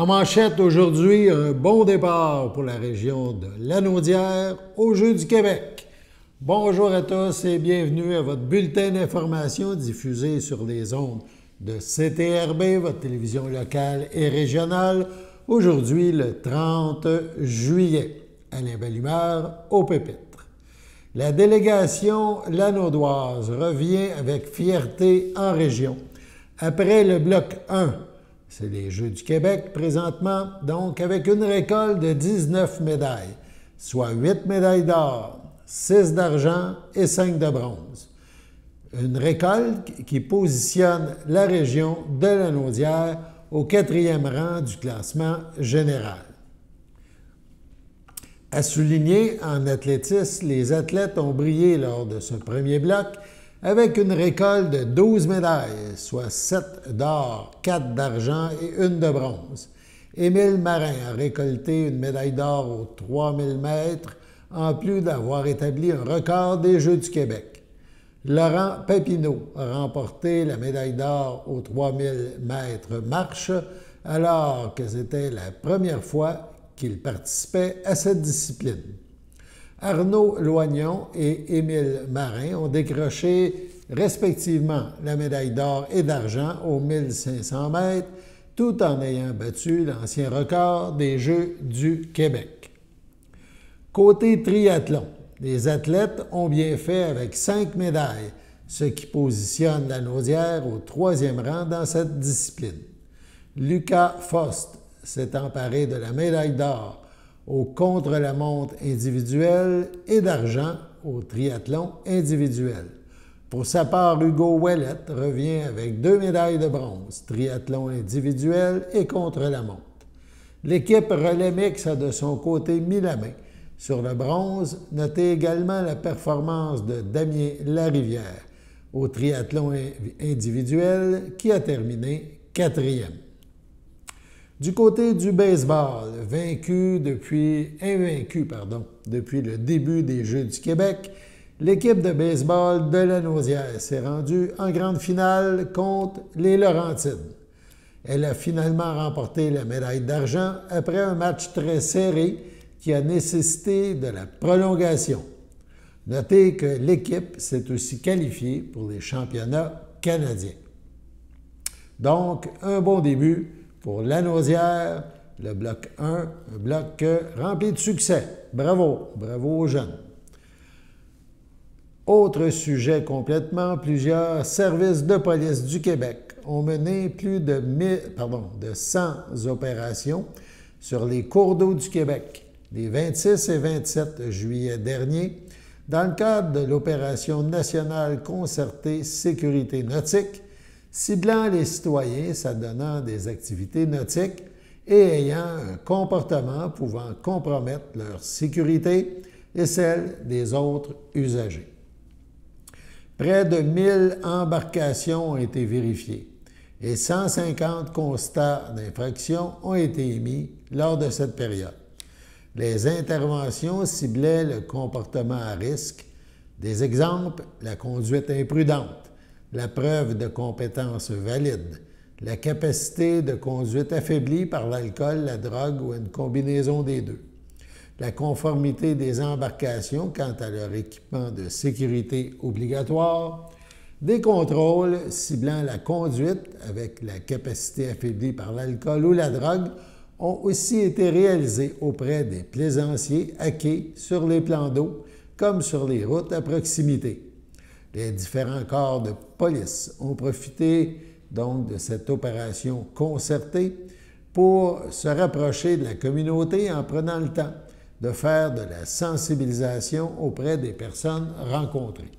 En manchette aujourd'hui, un bon départ pour la région de Lanaudière aux Jeux du Québec. Bonjour à tous et bienvenue à votre bulletin d'information diffusé sur les ondes de CTRB, votre télévision locale et régionale, aujourd'hui le 30 juillet. Alain Bellumeur au pupitre. La délégation lanaudoise revient avec fierté en région. Après le bloc 1, c'est les Jeux du Québec présentement, donc avec une récolte de 19 médailles, soit 8 médailles d'or, 6 d'argent et 5 de bronze. Une récolte qui positionne la région de Lanaudière au 4e rang du classement général. À souligner, en athlétisme, les athlètes ont brillé lors de ce premier bloc avec une récolte de 12 médailles, soit 7 d'or, 4 d'argent et 1 de bronze. Émile Marin a récolté une médaille d'or aux 3000 mètres, en plus d'avoir établi un record des Jeux du Québec. Laurent Papineau a remporté la médaille d'or aux 3000 mètres marche, alors que c'était la première fois qu'il participait à cette discipline. Arnaud Loignon et Émile Marin ont décroché respectivement la médaille d'or et d'argent aux 1500 mètres, tout en ayant battu l'ancien record des Jeux du Québec. Côté triathlon, les athlètes ont bien fait avec 5 médailles, ce qui positionne Lanaudière au 3e rang dans cette discipline. Lucas Faust s'est emparé de la médaille d'or au contre-la-montre individuel et d'argent au triathlon individuel. Pour sa part, Hugo Ouellette revient avec 2 médailles de bronze, triathlon individuel et contre-la-montre. L'équipe relais mix a de son côté mis la main sur le bronze. Notez également la performance de Damien Larivière au triathlon individuel qui a terminé 4e. Du côté du baseball, invaincu depuis le début des Jeux du Québec, l'équipe de baseball de Lanaudière s'est rendue en grande finale contre les Laurentides. Elle a finalement remporté la médaille d'argent après un match très serré qui a nécessité de la prolongation. Notez que l'équipe s'est aussi qualifiée pour les championnats canadiens. Donc, un bon début pour Lanaudière, le bloc 1, un bloc rempli de succès. Bravo, bravo aux jeunes. Autre sujet complètement, plusieurs services de police du Québec ont mené plus de 100 opérations sur les cours d'eau du Québec les 26 et 27 juillet dernier dans le cadre de l'opération nationale concertée sécurité nautique, ciblant les citoyens s'adonnant des activités nautiques et ayant un comportement pouvant compromettre leur sécurité et celle des autres usagers. Près de 1000 embarcations ont été vérifiées et 150 constats d'infraction ont été émis lors de cette période. Les interventions ciblaient le comportement à risque, des exemples, la conduite imprudente, la preuve de compétences valides, la capacité de conduite affaiblie par l'alcool, la drogue ou une combinaison des deux, la conformité des embarcations quant à leur équipement de sécurité obligatoire, des contrôles ciblant la conduite avec la capacité affaiblie par l'alcool ou la drogue ont aussi été réalisés auprès des plaisanciers à quai sur les plans d'eau comme sur les routes à proximité. Les différents corps de police ont profité donc de cette opération concertée pour se rapprocher de la communauté en prenant le temps de faire de la sensibilisation auprès des personnes rencontrées.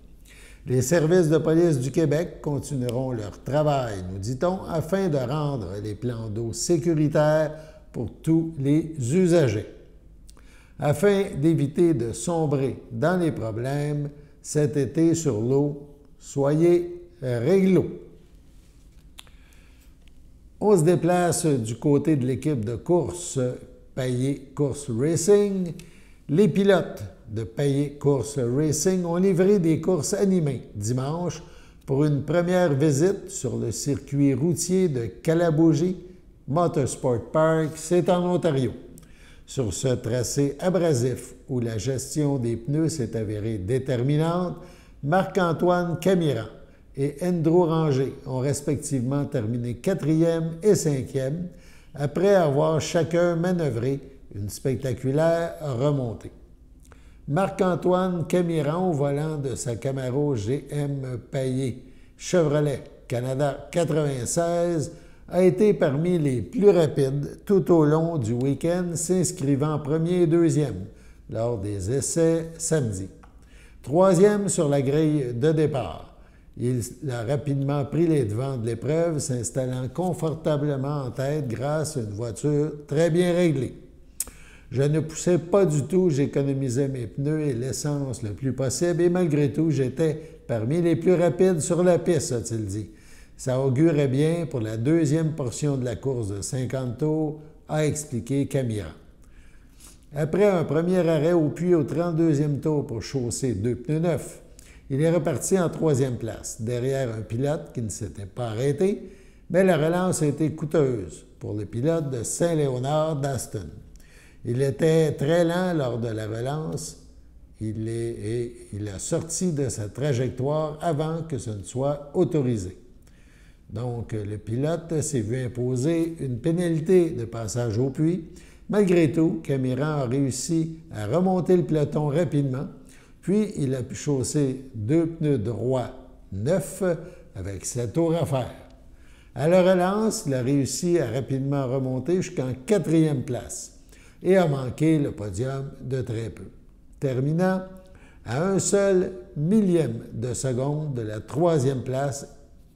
Les services de police du Québec continueront leur travail, nous dit-on, afin de rendre les plans d'eau sécuritaires pour tous les usagers. Afin d'éviter de sombrer dans les problèmes cet été sur l'eau, soyez réglo. On se déplace du côté de l'équipe de course Payet Course Racing. Les pilotes de Payet Course Racing ont livré des courses animées dimanche pour une première visite sur le circuit routier de Calabougie, Motorsport Park, c'est en Ontario. Sur ce tracé abrasif où la gestion des pneus s'est avérée déterminante, Marc-Antoine Camiran et Andrew Ranger ont respectivement terminé 4e et 5e après avoir chacun manœuvré une spectaculaire remontée. Marc-Antoine Camiran, au volant de sa Camaro GM Paillé Chevrolet Canada 96, a été parmi les plus rapides tout au long du week-end, s'inscrivant premier et deuxième lors des essais samedi. Troisième sur la grille de départ. Il a rapidement pris les devants de l'épreuve, s'installant confortablement en tête grâce à une voiture très bien réglée. Je ne poussais pas du tout, j'économisais mes pneus et l'essence le plus possible et malgré tout, j'étais parmi les plus rapides sur la piste, a-t-il dit. Ça augurait bien pour la deuxième portion de la course de 50 tours, a expliqué Camiran. Après un premier arrêt au puits au 32e tour pour chausser 2 pneus neufs, il est reparti en 3e place, derrière un pilote qui ne s'était pas arrêté, mais la relance a été coûteuse pour le pilote de Saint-Léonard d'Aston. Il était très lent lors de la relance et il a sorti de sa trajectoire avant que ce ne soit autorisé. Donc, le pilote s'est vu imposer une pénalité de passage au puits. Malgré tout, Camiran a réussi à remonter le peloton rapidement, puis il a pu chausser 2 pneus droits neufs avec 7 tours à faire. À la relance, il a réussi à rapidement remonter jusqu'en 4e place et a manqué le podium de très peu, terminant à un seul millième de seconde de la 3e place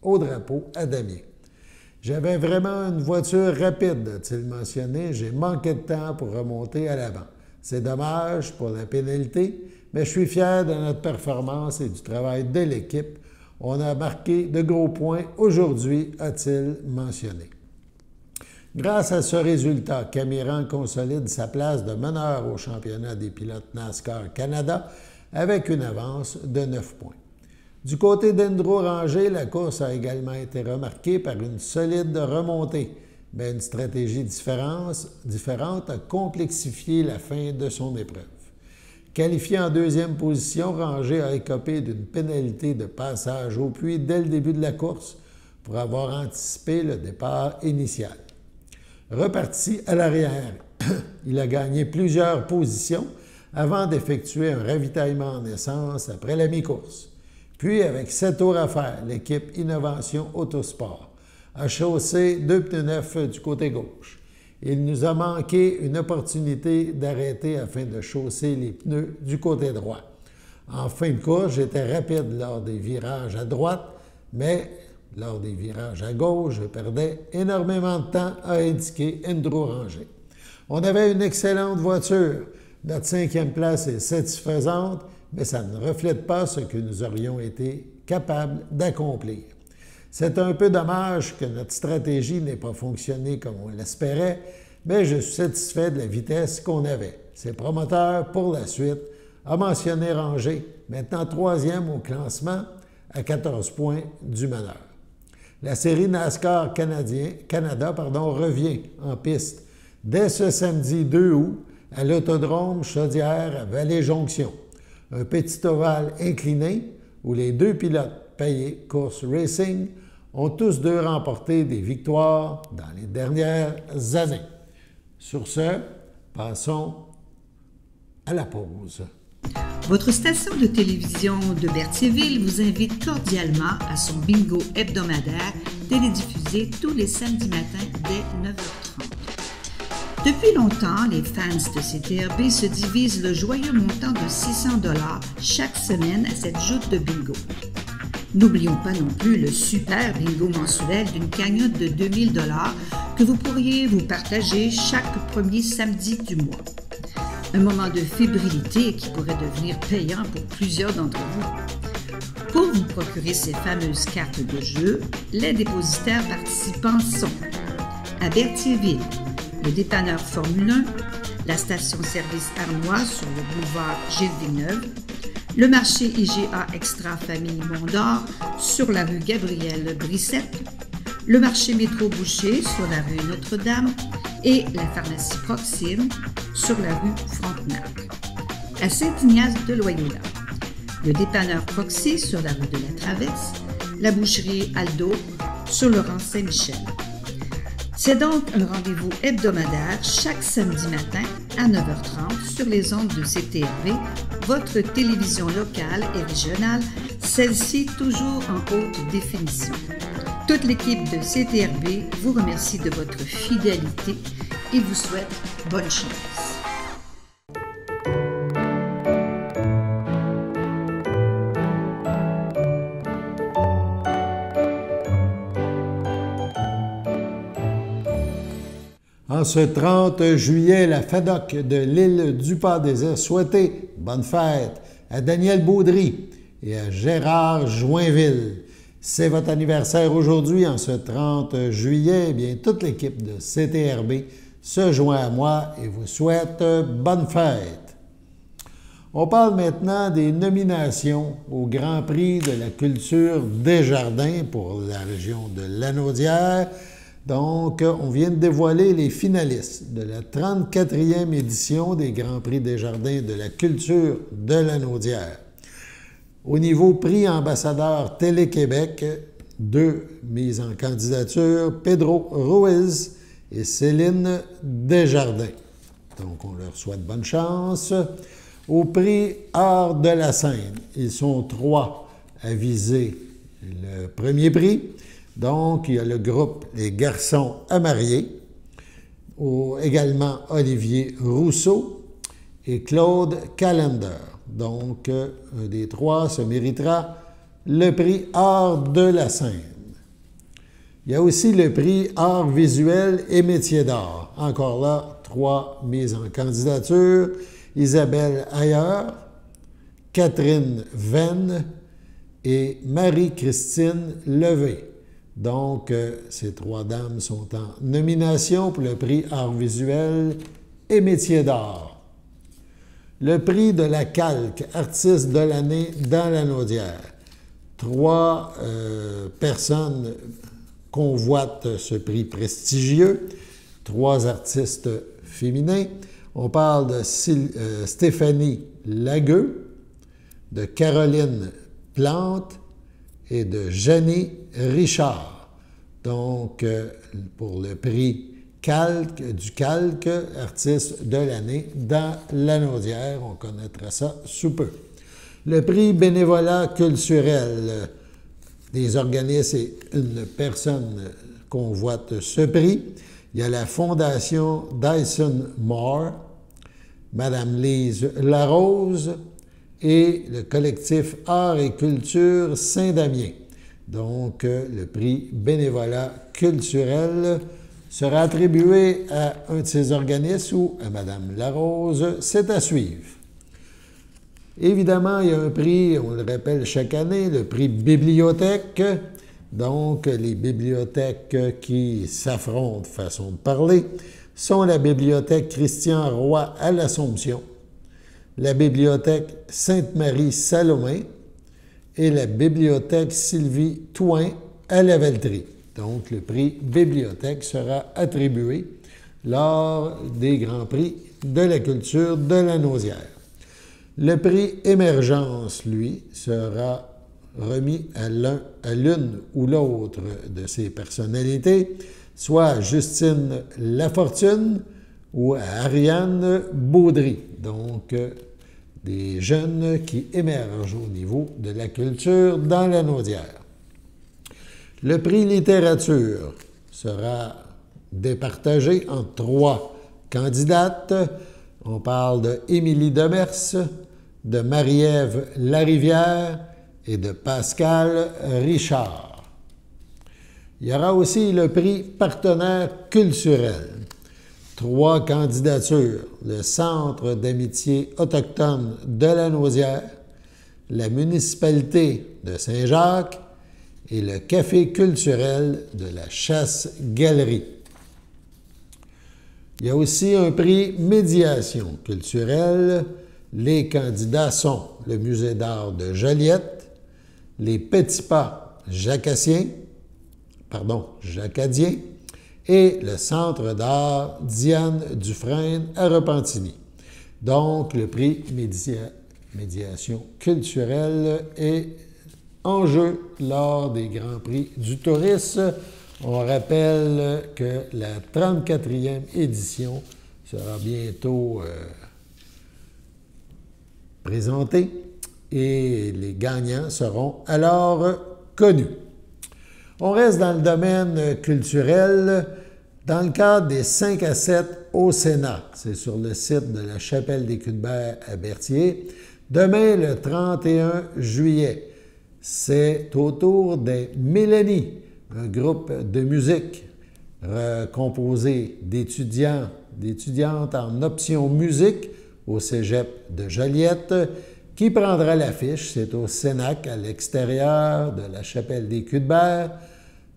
au drapeau à damier. J'avais vraiment une voiture rapide, a-t-il mentionné. J'ai manqué de temps pour remonter à l'avant. C'est dommage pour la pénalité, mais je suis fier de notre performance et du travail de l'équipe. On a marqué de gros points aujourd'hui, a-t-il mentionné. Grâce à ce résultat, Camiran consolide sa place de meneur au championnat des pilotes NASCAR Canada avec une avance de 9 points. Du côté d'Andrew Ranger, la course a également été remarquée par une solide remontée, mais une stratégie différente a complexifié la fin de son épreuve. Qualifié en 2e position, Ranger a écopé d'une pénalité de passage au puits dès le début de la course pour avoir anticipé le départ initial. Reparti à l'arrière, il a gagné plusieurs positions avant d'effectuer un ravitaillement en essence après la mi-course. Puis, avec 7 tours à faire, l'équipe Innovation Autosport a chaussé 2 pneus neufs du côté gauche. Il nous a manqué une opportunité d'arrêter afin de chausser les pneus du côté droit. En fin de course, j'étais rapide lors des virages à droite, mais lors des virages à gauche, je perdais énormément de temps, a indiqué Andrew Ranger. On avait une excellente voiture. Notre 5e place est satisfaisante, mais ça ne reflète pas ce que nous aurions été capables d'accomplir. C'est un peu dommage que notre stratégie n'ait pas fonctionné comme on l'espérait, mais je suis satisfait de la vitesse qu'on avait. C'est prometteur pour la suite, a mentionné Ranger, maintenant 3e au classement à 14 points du meneur. La série NASCAR Canada revient en piste dès ce samedi 2 août à l'autodrome Chaudière à Vallée-Jonction. Un petit ovale incliné où les 2 pilotes Paillé Course Racing ont tous 2 remporté des victoires dans les dernières années. Sur ce, passons à la pause. Votre station de télévision de Berthierville vous invite cordialement à son bingo hebdomadaire télédiffusé tous les samedis matins dès 9h30. Depuis longtemps, les fans de CTRB se divisent le joyeux montant de 600 $ chaque semaine à cette joute de bingo. N'oublions pas non plus le super bingo mensuel d'une cagnotte de 2000 $ que vous pourriez vous partager chaque premier samedi du mois. Un moment de fébrilité qui pourrait devenir payant pour plusieurs d'entre vous. Pour vous procurer ces fameuses cartes de jeu, les dépositaires participants sont à Berthierville, le dépanneur Formule 1, la station-service Arnois sur le boulevard Gilles-Villeneuve, le marché IGA Extra Famille Mont-d'Or sur la rue Gabrielle Brissette, le marché Métro Boucher sur la rue Notre-Dame et la pharmacie Proxime sur la rue Frontenac. À Saint-Ignace de Loyola, le dépanneur Proxy sur la rue de la Traverse, la boucherie Aldo sur le rang Saint-Michel. C'est donc un rendez-vous hebdomadaire chaque samedi matin à 9h30 sur les ondes de CTRV, votre télévision locale et régionale, celle-ci toujours en haute définition. Toute l'équipe de CTRV vous remercie de votre fidélité et vous souhaite bonne chance. En ce 30 juillet, la FADOC de l'île du Pas-des-Est souhaitait bonne fête à Daniel Baudry et à Gérard Joinville. C'est votre anniversaire aujourd'hui, en ce 30 juillet. Eh bien, toute l'équipe de CTRB se joint à moi et vous souhaite bonne fête. On parle maintenant des nominations au Grand Prix de la culture Desjardins pour la région de Lanaudière. Donc, on vient de dévoiler les finalistes de la 34e édition des Grands Prix Desjardins de la culture de Lanaudière. Au niveau prix ambassadeur Télé-Québec, 2 mises en candidature, Pedro Ruiz et Céline Desjardins. Donc, on leur souhaite bonne chance. Au prix Art de la scène, ils sont 3 à viser le premier prix. Donc, il y a le groupe Les Garçons à marier, également Olivier Rousseau et Claude Callender. Donc, un des 3 se méritera le prix Art de la scène. Il y a aussi le prix Art visuel et métiers d'art. Encore là, 3 mises en candidature. Isabelle Ayer, Catherine Venn et Marie-Christine Levé. Donc, ces 3 dames sont en nomination pour le prix Art visuel et métiers d'art. Le prix de la Calque, artiste de l'année dans Lanaudière. 3 personnes convoitent ce prix prestigieux, 3 artistes féminins. On parle de Stéphanie Lagueux, de Caroline Plante et de Jeannie Richard. Donc, pour le prix du Calque, artiste de l'année dans Lanaudière, on connaîtra ça sous peu. Le prix bénévolat culturel, des organismes et une personne convoite ce prix. Il y a la Fondation Dyson Moore, Madame Lise Larose et le collectif Art et Culture Saint-Damien. Donc, le prix bénévolat culturel sera attribué à un de ces organismes ou à Madame Larose. C'est à suivre. Évidemment, il y a un prix, on le rappelle chaque année, le prix Bibliothèque. Donc, les bibliothèques qui s'affrontent, façon de parler, sont la Bibliothèque Christian-Roy à l'Assomption, la Bibliothèque Sainte-Marie-Salomé et la Bibliothèque Sylvie-Touin à la Valtrie. Donc, le prix Bibliothèque sera attribué lors des Grands Prix de la culture de Lanaudière. Le prix Émergence, lui, sera remis à l'une ou l'autre de ces personnalités, soit à Justine Lafortune ou à Ariane Baudry. Donc, des jeunes qui émergent au niveau de la culture dans Lanaudière. Le prix littérature sera départagé en 3 candidates. On parle de Émilie Demers, de Marie-Ève Larivière et de Pascal Richard. Il y aura aussi le prix partenaire culturel. 3 candidatures, le Centre d'amitié autochtone de Lanaudière, la municipalité de Saint-Jacques et le café culturel de la Chasse-Galerie. Il y a aussi un prix médiation culturelle. Les candidats sont le Musée d'art de Joliette, les Petits Pas Jacassiens, Jacadien, et le Centre d'art Diane Dufresne à Repentigny. Donc, le prix médiation culturelle est en jeu lors des Grands Prix du tourisme. On rappelle que la 34e édition sera bientôt présentée et les gagnants seront alors connus. On reste dans le domaine culturel dans le cadre des 5 à 7 au Sénat. C'est sur le site de la Chapelle des Cuthberts à Berthier. Demain, le 31 juillet, c'est au tour des Mélanie, un groupe de musique composé d'étudiantes en option musique au cégep de Joliette, qui prendra l'affiche. C'est au Cénac, à l'extérieur de la Chapelle des Cuthberts.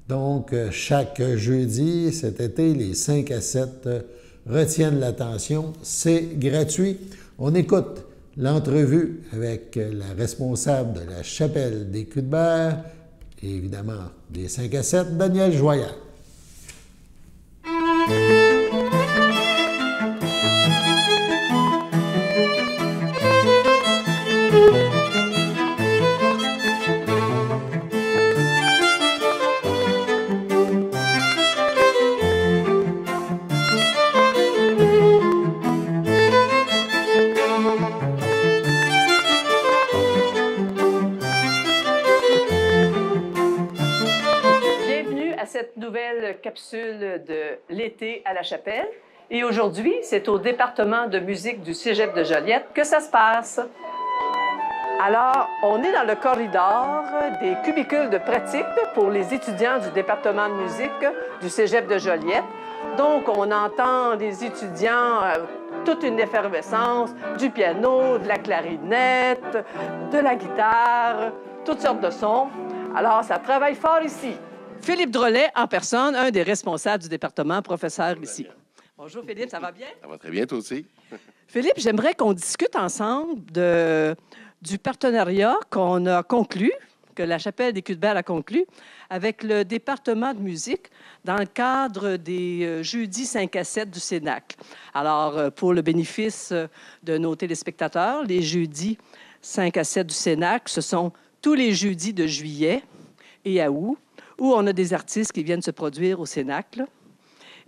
Donc, chaque jeudi, cet été, les 5 à 7 retiennent l'attention. C'est gratuit. On écoute l'entrevue avec la responsable de la Chapelle des Cuthberts et évidemment des 5 à 7, Daniel Joyal. Capsule de l'été à la Chapelle. Et aujourd'hui, c'est au département de musique du Cégep de Joliette que ça se passe. Alors, on est dans le corridor des cubicules de pratique pour les étudiants du département de musique du Cégep de Joliette. Donc, on entend des étudiants, toute une effervescence, du piano, de la clarinette, de la guitare, toutes sortes de sons. Alors, ça travaille fort ici. Philippe Drolet, en personne, un des responsables du département, professeur ici. Bonjour Philippe, ça va bien? Ça va très bien, toi aussi. Philippe, j'aimerais qu'on discute ensemble du partenariat qu'on a conclu, que la Chapelle des Cuthberts a conclu, avec le département de musique dans le cadre des jeudis 5 à 7 du Cénacle. Alors, pour le bénéfice de nos téléspectateurs, les jeudis 5 à 7 du Cénacle, ce sont tous les jeudis de juillet et à août, où on a des artistes qui viennent se produire au Cénacle.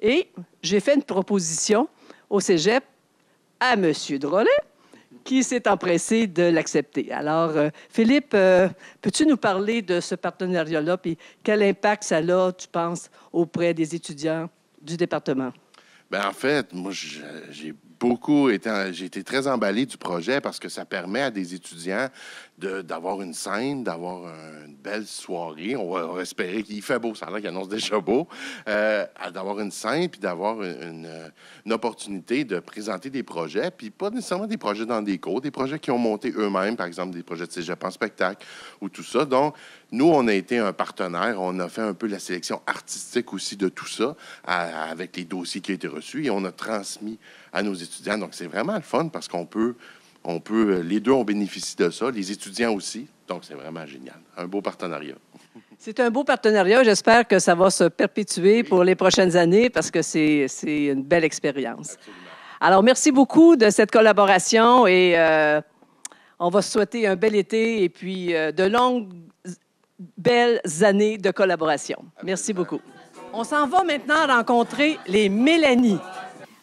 Et j'ai fait une proposition au cégep à M. Drolet, qui s'est empressé de l'accepter. Alors, Philippe, peux-tu nous parler de ce partenariat-là, puis quel impact ça a, tu penses, auprès des étudiants du département? Bien, en fait, moi, j'ai été très emballé du projet parce que ça permet à des étudiants d'avoir une scène, d'avoir une belle soirée. On va espérer qu'il fait beau, ça a l'air qu'il annonce déjà beau, d'avoir une scène puis d'avoir une opportunité de présenter des projets, puis pas nécessairement des projets dans des cours, des projets qui ont monté eux-mêmes, par exemple des projets de cégep en spectacle ou tout ça. Donc, nous, on a été un partenaire. On a fait un peu la sélection artistique aussi de tout ça avec les dossiers qui ont été reçus et on a transmis à nos étudiants. Donc, c'est vraiment le fun parce les deux, on bénéficie de ça, les étudiants aussi. Donc, c'est vraiment génial. Un beau partenariat. C'est un beau partenariat. J'espère que ça va se perpétuer pour les prochaines années parce que c'est une belle expérience. Absolument. Alors, merci beaucoup de cette collaboration et on va se souhaiter un bel été et puis de longues, belles années de collaboration. Absolument. Merci beaucoup. On s'en va maintenant rencontrer les Mélanie.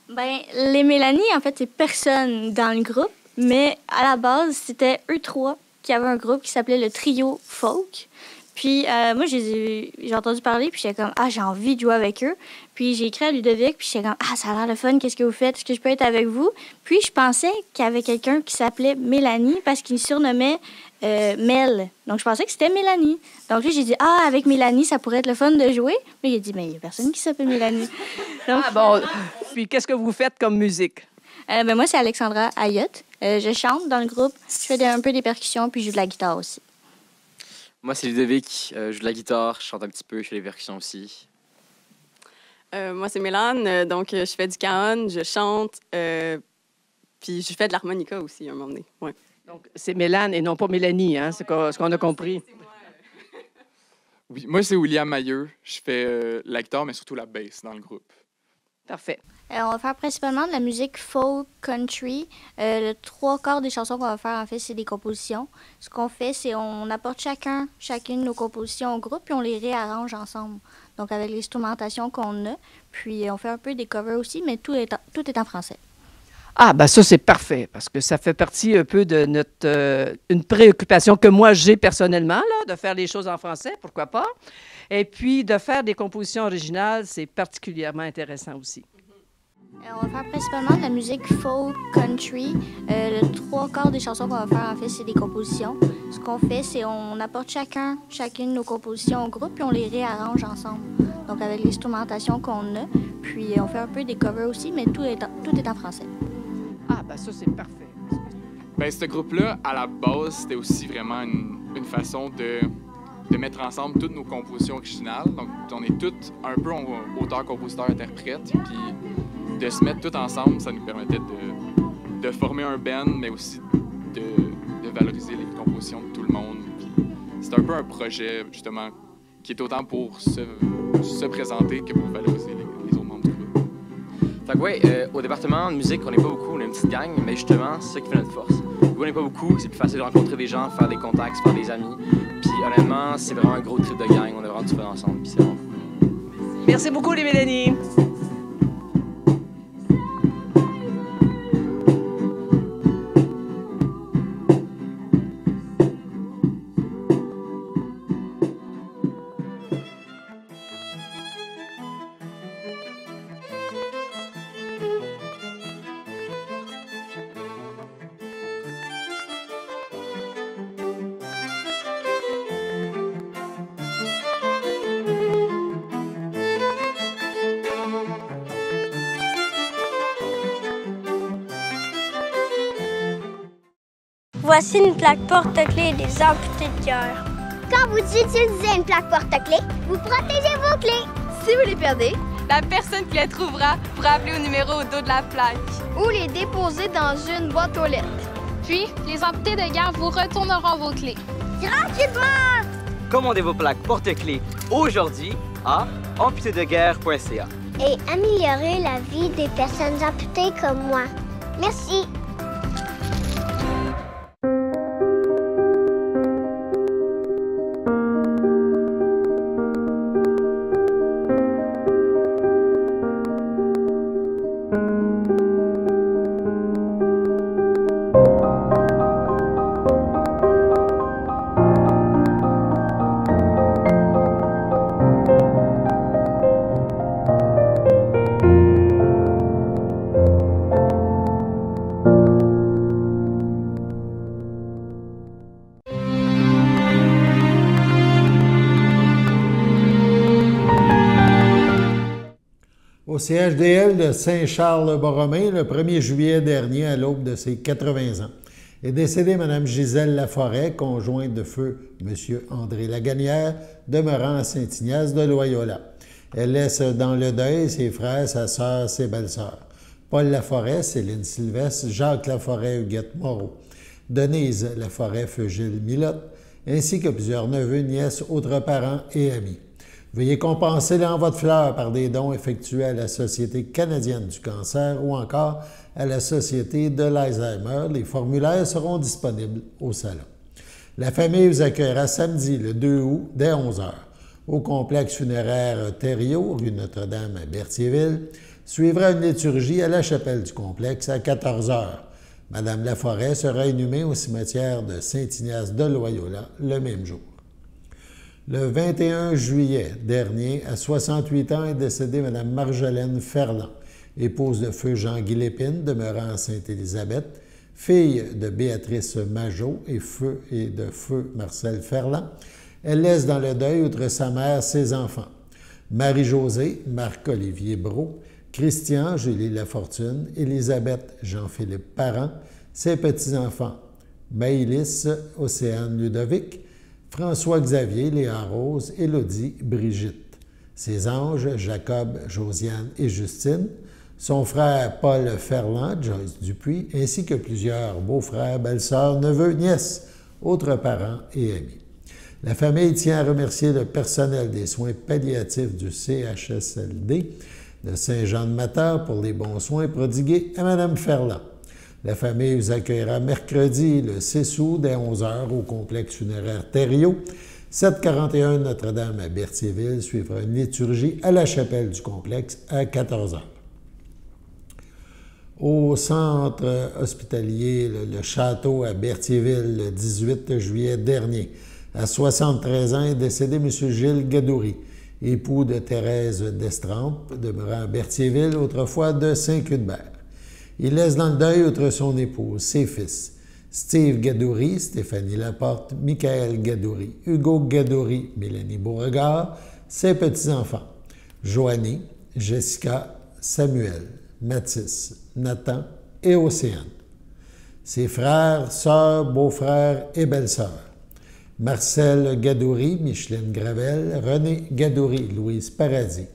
Bien, les Mélanie, en fait, c'est personne dans le groupe, mais à la base, c'était eux trois qui avaient un groupe qui s'appelait le Trio Folk. Puis moi, j'ai entendu parler, puis j'étais comme, j'ai envie de jouer avec eux. Puis j'ai écrit à Ludovic, puis j'étais comme, ça a l'air le fun, qu'est-ce que vous faites? Est-ce que je peux être avec vous? Puis je pensais qu'il y avait quelqu'un qui s'appelait Mélanie parce qu'il surnommait Mel. Donc je pensais que c'était Mélanie. Donc là, j'ai dit, avec Mélanie, ça pourrait être le fun de jouer. Mais il a dit, mais il n'y a personne qui s'appelle Mélanie. Donc, bon. Puis qu'est-ce que vous faites comme musique? Moi, c'est Alexandra Ayotte. Je chante dans le groupe. Je fais un peu des percussions, puis je joue de la guitare aussi. Moi, c'est Ludovic. Je joue de la guitare, je chante un petit peu, je fais les percussions aussi. Moi, c'est Mélane. Donc, je fais du cajon, je chante, puis je fais de l'harmonica aussi, à un moment donné. Ouais. Donc, c'est Mélane et non pas Mélanie, hein? C'est ce qu'on a compris. Oui, moi, c'est William Mailleux. Je fais la guitare, mais surtout la bass dans le groupe. Parfait. On va faire principalement de la musique folk, country. Le 3/4 des chansons qu'on va faire, en fait, c'est des compositions. Ce qu'on fait, c'est on apporte chacune nos compositions au groupe, puis on les réarrange ensemble. Donc, avec l'instrumentation qu'on a. Puis, on fait un peu des covers aussi, mais tout est en français. Ah, ben ça, c'est parfait, parce que ça fait partie un peu de notre une préoccupation que moi, j'ai personnellement, là, de faire les choses en français, pourquoi pas. Et puis, de faire des compositions originales, c'est particulièrement intéressant aussi. On va faire principalement de la musique folk, country. Le 3/4 des chansons qu'on va faire, en fait, c'est des compositions. Ce qu'on fait, c'est on apporte chacune nos compositions au groupe, puis on les réarrange ensemble. Donc, avec l'instrumentation qu'on a. Puis, on fait un peu des covers aussi, mais tout est en français. Ah, ben ça, c'est parfait. Ben, ce groupe-là, à la base, c'était aussi vraiment une façon de mettre ensemble toutes nos compositions originales. Donc, on est tous un peu auteurs, compositeurs, interprètes. Puis, de se mettre tous ensemble, ça nous permettait de former un band, mais aussi de valoriser les compositions de tout le monde. C'est un peu un projet, justement, qui est autant pour se présenter que pour valoriser les autres membres du groupe. Fait que ouais, au département de musique, on n'est pas beaucoup, on est une petite gang, mais justement, c'est ça qui fait notre force. Vu qu'on n'est pas beaucoup, c'est plus facile de rencontrer des gens, faire des contacts, faire des amis. Puis honnêtement, c'est vraiment un gros trip de gang, on a vraiment du fun ensemble, puis c'est bon. Merci beaucoup, les Mélanie. Voici une plaque porte-clés des amputés de cœur. Quand vous utilisez une plaque porte-clés, vous protégez vos clés. Si vous les perdez, la personne qui les trouvera pourra appeler au numéro au dos de la plaque. Ou les déposer dans une boîte aux lettres. Puis, les amputés de guerre vous retourneront vos clés. Gratuitement! Commandez vos plaques porte-clés aujourd'hui à amputédeguerre.ca. Et améliorez la vie des personnes amputées comme moi. Merci. Au CHDL de Saint-Charles-Borromée, le 1er juillet dernier, à l'aube de ses 80 ans, est décédée Mme Gisèle Laforêt, conjointe de feu M. André Lagonière, demeurant à Saint-Ignace de Loyola. Elle laisse dans le deuil ses frères, sa sœur, ses belles-sœurs. Paul Laforêt, Céline Sylvestre, Jacques Laforêt, Huguette Moreau, Denise Laforêt, Feugile Milotte, ainsi que plusieurs neveux, nièces, autres parents et amis. Veuillez compenser l'envoi de fleurs par des dons effectués à la Société canadienne du cancer ou encore à la Société de l'Alzheimer. Les formulaires seront disponibles au salon. La famille vous accueillera samedi, le 2 août, dès 11h, au complexe funéraire Thériault, rue Notre-Dame à Berthierville. Suivra une liturgie à la chapelle du complexe à 14h. Madame Laforêt sera inhumée au cimetière de Saint-Ignace de Loyola le même jour. Le 21 juillet dernier, à 68 ans, est décédée Mme Marjolaine Ferland, épouse de feu Jean-Guy Lépine, demeurant à Sainte-Élisabeth, fille de Béatrice Majot et de feu Marcel Ferland. Elle laisse dans le deuil, outre sa mère, ses enfants. Marie-Josée, Marc-Olivier Brault, Christian, Julie Lafortune, Élisabeth, Jean-Philippe Parent, ses petits-enfants, Maïlis, Océane Ludovic, François-Xavier, Léa Rose, Élodie, Brigitte. Ses anges, Jacob, Josiane et Justine. Son frère Paul Ferland, Joyce Dupuis, ainsi que plusieurs beaux-frères, belles-sœurs, neveux, nièces, autres parents et amis. La famille tient à remercier le personnel des soins palliatifs du CHSLD de Saint-Jean-de-Mather pour les bons soins prodigués à Mme Ferland. La famille vous accueillera mercredi le 6 août dès 11h au complexe funéraire Thériault, 741 Notre-Dame à Berthierville. Suivra une liturgie à la chapelle du complexe à 14h. Au centre hospitalier Le Château à Berthierville le 18 juillet dernier, à 73 ans, est décédé M. Gilles Gadouri, époux de Thérèse Destrampes, demeurant à Berthierville, autrefois de Saint-Cuthbert. Il laisse dans le deuil, outre son épouse, ses fils, Steve Gadouri, Stéphanie Laporte, Michael Gadouri, Hugo Gadouri, Mélanie Beauregard, ses petits-enfants, Joanie, Jessica, Samuel, Mathis, Nathan et Océane. Ses frères, sœurs, beaux-frères et belles-sœurs, Marcel Gadouri, Micheline Gravel, René Gadouri, Louise Paradis,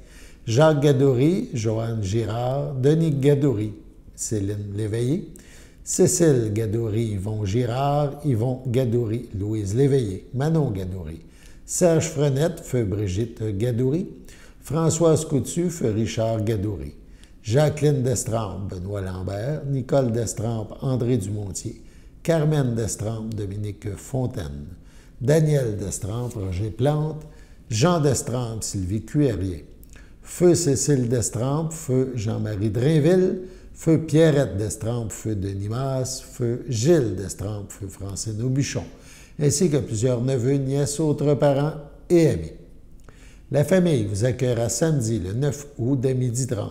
Jacques Gadouri, Joanne Girard, Denis Gadouri, Céline Léveillé, Cécile Gadouri, Yvon Girard, Yvon Gadouri, Louise Léveillé, Manon Gadouri, Serge Frenette, feu Brigitte Gadouri, Françoise Coutu, feu Richard Gadouri, Jacqueline Destrampes, Benoît Lambert, Nicole Destrampes, André Dumontier, Carmen Destrampes, Dominique Fontaine, Daniel Destrampes, Roger Plante, Jean Destrampes, Sylvie Cuérier, feu Cécile Destrampes, feu Jean-Marie Drainville, feu Pierrette Destrampes, feu Denis Masse, feu Gilles Destrampes, feu Francine Aubuchon, ainsi que plusieurs neveux, nièces, autres parents et amis. La famille vous accueillera samedi le 9 août dès 12h30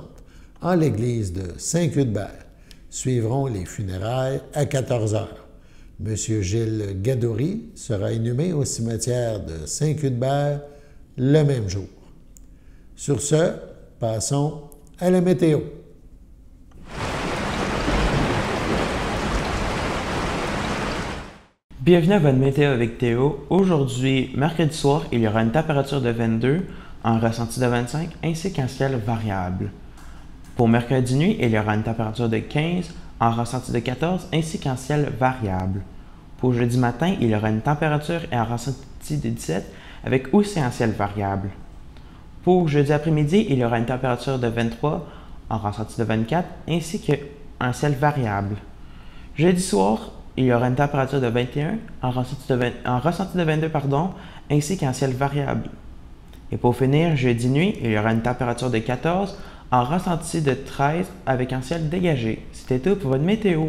en l'église de Saint-Cuthbert. Suivront les funérailles à 14h. M. Gilles Gadouri sera inhumé au cimetière de Saint-Cuthbert le même jour. Sur ce, passons à la météo. Bienvenue à votre météo avec Théo. Aujourd'hui, mercredi soir, il y aura une température de 22, un ressenti de 25 ainsi qu'un ciel variable. Pour mercredi nuit, il y aura une température de 15, un ressenti de 14 ainsi qu'un ciel variable. Pour jeudi matin, il y aura une température et un ressenti de 17 avec aussi un ciel variable. Pour jeudi après-midi, il y aura une température de 23, un ressenti de 24 ainsi qu'un ciel variable. Jeudi soir, il y aura une température de 21, un ressenti de 22, ainsi qu'un ciel variable. Et pour finir, jeudi nuit, il y aura une température de 14, un ressenti de 13 avec un ciel dégagé. C'était tout pour votre météo.